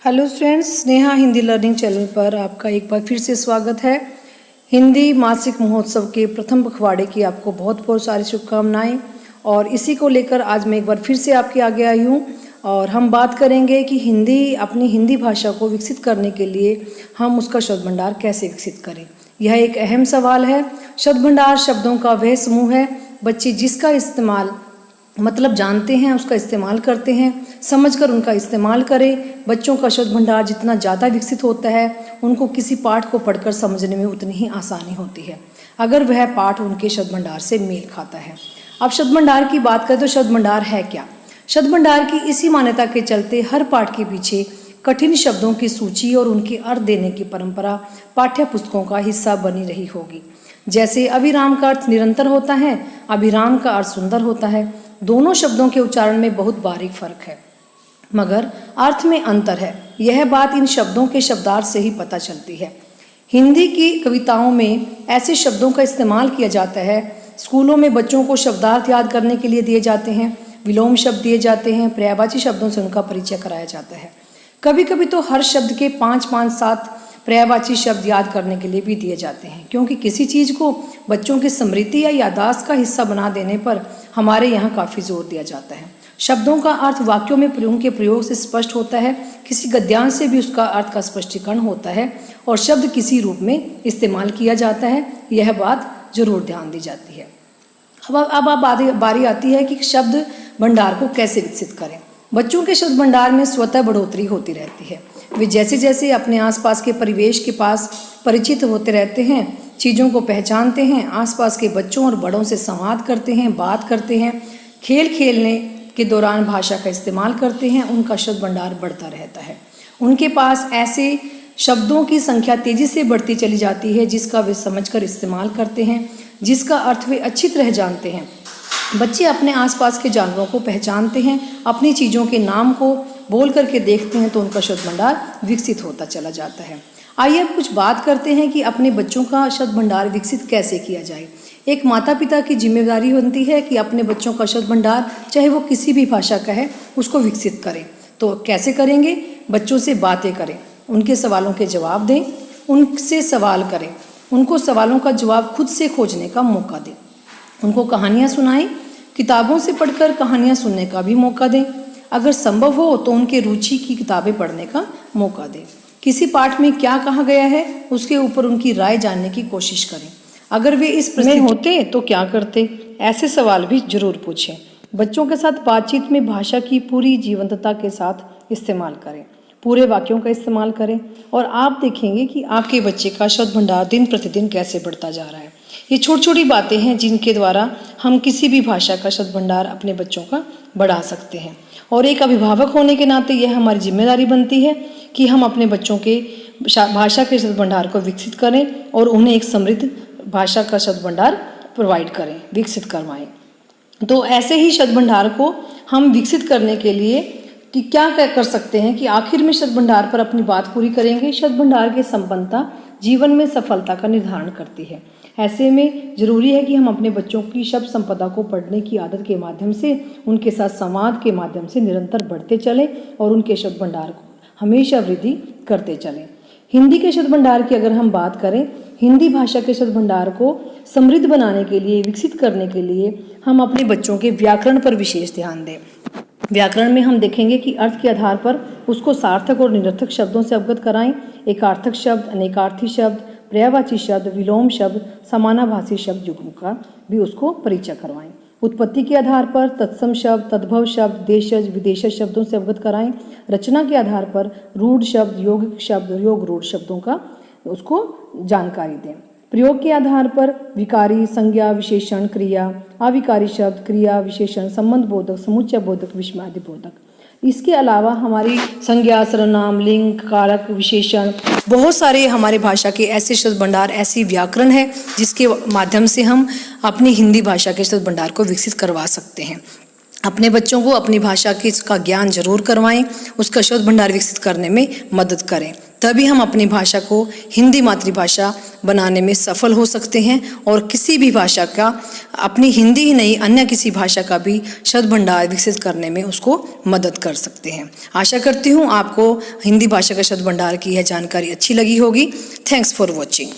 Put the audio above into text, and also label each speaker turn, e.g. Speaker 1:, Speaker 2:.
Speaker 1: Hello students, Sneha Hindi learning channel पर आपका एक बार फिर से स्वागत है। हिंदी मासिक महोत्सव के प्रथम पखवाड़े की आपको बहुत बहुत सारी शुभकामनाएं। और इसी को लेकर आज मैं एक बार फिर से आपके आगे आई हूँ और हम बात करेंगे कि अपनी हिंदी भाषा को विकसित करने के लिए हम उसका शब्द भंडार कैसे विकसित करें। यह एक अहम सवाल है। शब्द भंडार शब्दों का वह समूह है बच्चे जिसका इस्तेमाल मतलब जानते हैं, उसका इस्तेमाल करते हैं, समझकर उनका इस्तेमाल करें। बच्चों का शब्द भंडार जितना ज़्यादा विकसित होता है, उनको किसी पाठ को पढ़कर समझने में उतनी ही आसानी होती है, अगर वह पाठ उनके शब्द भंडार से मेल खाता है। अब शब्द भंडार की बात करें तो शब्द भंडार है क्या? शब्द भंडार की इसी मान्यता के चलते हर पाठ के पीछे कठिन शब्दों की सूची और उनके अर्थ देने की परंपरा पाठ्य पुस्तकों का हिस्सा बनी रही होगी। जैसे अभिराम का अर्थ निरंतर होता है, अभिराम का अर्थ सुंदर होता है। दोनों शब्दों के उच्चारण में बहुत बारीक फर्क है, मगर अर्थ में अंतर है। यह बात इन शब्दों के शब्दार्थ से ही पता चलती है। हिंदी की कविताओं में ऐसे शब्दों का इस्तेमाल किया जाता है। स्कूलों में बच्चों को शब्दार्थ याद करने के लिए दिए जाते हैं, विलोम शब्द दिए जाते हैं, पर्यायवाची शब्दों से उनका परिचय कराया जाता है। कभी कभी तो हर शब्द के 5-5-7 पर्यायवाची शब्द याद करने के लिए भी दिए जाते हैं, क्योंकि किसी चीज़ को बच्चों की स्मृति या याददाश्त का हिस्सा बना देने पर हमारे यहाँ काफ़ी जोर दिया जाता है। शब्दों का अर्थ वाक्यों में उनके प्रयोग से स्पष्ट होता है, किसी गद्यांश से भी उसका अर्थ का स्पष्टीकरण होता है और शब्द किसी रूप में इस्तेमाल किया जाता है। यह बात जरूर ध्यान दी जाती है। अब बारी आती है कि शब्द भंडार को कैसे विकसित करें। बच्चों के शब्द भंडार में स्वतः बढ़ोतरी होती रहती है। वे जैसे जैसे अपने आसपास के परिवेश के पास परिचित होते रहते हैं, चीज़ों को पहचानते हैं, आसपास के बच्चों और बड़ों से संवाद करते हैं, बात करते हैं, खेलने के दौरान भाषा का इस्तेमाल करते हैं, उनका शब्द भंडार बढ़ता रहता है। उनके पास ऐसे शब्दों की संख्या तेजी से बढ़ती चली जाती है जिसका वे समझकर इस्तेमाल करते हैं, जिसका अर्थ वे अच्छी तरह जानते हैं। बच्चे अपने आसपास के जानवरों को पहचानते हैं, अपनी चीज़ों के नाम को बोल करके देखते हैं, तो उनका शब्द भंडार विकसित होता चला जाता है। आइए अब कुछ बात करते हैं कि अपने बच्चों का शब्द भंडार विकसित कैसे किया जाए। एक माता पिता की जिम्मेदारी होती है कि अपने बच्चों का शब्द भंडार, चाहे वो किसी भी भाषा का है, उसको विकसित करें। तो कैसे करेंगे? बच्चों से बातें करें, उनके सवालों के जवाब दें, उनसे सवाल करें, उनको सवालों का जवाब खुद से खोजने का मौका दें, उनको कहानियाँ सुनाएं, किताबों से पढ़कर कहानियाँ सुनने का भी मौका दें। अगर संभव हो तो उनके रुचि की किताबें पढ़ने का मौका दें। किसी पाठ में क्या कहा गया है उसके ऊपर उनकी राय जानने की कोशिश करें। अगर वे इस प्रश्न में होते तो क्या करते, ऐसे सवाल भी जरूर पूछें। बच्चों के साथ बातचीत में भाषा की पूरी जीवंतता के साथ इस्तेमाल करें, पूरे वाक्यों का इस्तेमाल करें और आप देखेंगे कि आपके बच्चे का शब्द भंडार दिन प्रतिदिन कैसे बढ़ता जा रहा है। ये छोटी छोटी बातें हैं जिनके द्वारा हम किसी भी भाषा का शब्द भंडार अपने बच्चों का बढ़ा सकते हैं। और एक अभिभावक होने के नाते यह हमारी जिम्मेदारी बनती है कि हम अपने बच्चों के भाषा के शब्द भंडार को विकसित करें और उन्हें एक समृद्ध भाषा का शब्द भंडार प्रोवाइड करें, विकसित करवाएं। तो ऐसे ही शब्द भंडार को हम विकसित करने के लिए कि क्या कर सकते हैं कि आखिर में शब्द भंडार पर अपनी बात पूरी करेंगे। शब्द भंडार की संपन्नता जीवन में सफलता का निर्धारण करती है। ऐसे में जरूरी है कि हम अपने बच्चों की शब्द संपदा को पढ़ने की आदत के माध्यम से, उनके साथ संवाद के माध्यम से निरंतर बढ़ते चलें और उनके शब्द भंडार को हमेशा वृद्धि करते चलें। हिंदी के शब्द भंडार की अगर हम बात करें, हिंदी भाषा के शब्द भंडार को समृद्ध बनाने के लिए, विकसित करने के लिए हम अपने बच्चों के व्याकरण पर विशेष ध्यान दें। व्याकरण में हम देखेंगे कि अर्थ के आधार पर उसको सार्थक और निरर्थक शब्दों से अवगत कराएं। एकार्थक शब्द, अनेकार्थी शब्द, पर्यायवाची शब्द, विलोम शब्द, समानाभासी शब्द युग्म का भी उसको परिचय करवाएं। उत्पत्ति के आधार पर तत्सम शब्द, तद्भव शब्द, देशज विदेशज शब्दों से अवगत कराएं। रचना के आधार पर रूढ़ शब्द, यौगिक शब्द, योग रूढ़ शब्दों का उसको जानकारी दें। प्रयोग के आधार पर विकारी, संज्ञा, विशेषण, क्रिया, अविकारी शब्द, क्रिया, विशेषण, संबंध बोधक, समुच्चय बोधक, विस्मयादि बोधक। इसके अलावा हमारी संज्ञा, सर्वनाम, लिंग, कारक, विशेषण, बहुत सारे हमारे भाषा के ऐसे शब्द भंडार, ऐसी व्याकरण है जिसके माध्यम से हम अपनी हिंदी भाषा के शब्द भंडार को विकसित करवा सकते हैं। अपने बच्चों को अपनी भाषा का ज्ञान जरूर करवाएं, उसका शब्द भंडार विकसित करने में मदद करें, तभी हम अपनी भाषा को हिंदी मातृभाषा बनाने में सफल हो सकते हैं और किसी भी भाषा का, अपनी हिंदी ही नहीं अन्य किसी भाषा का भी शब्द भंडार विकसित करने में उसको मदद कर सकते हैं। आशा करती हूँ आपको हिंदी भाषा का शब्द भंडार की यह जानकारी अच्छी लगी होगी। Thanks for watching.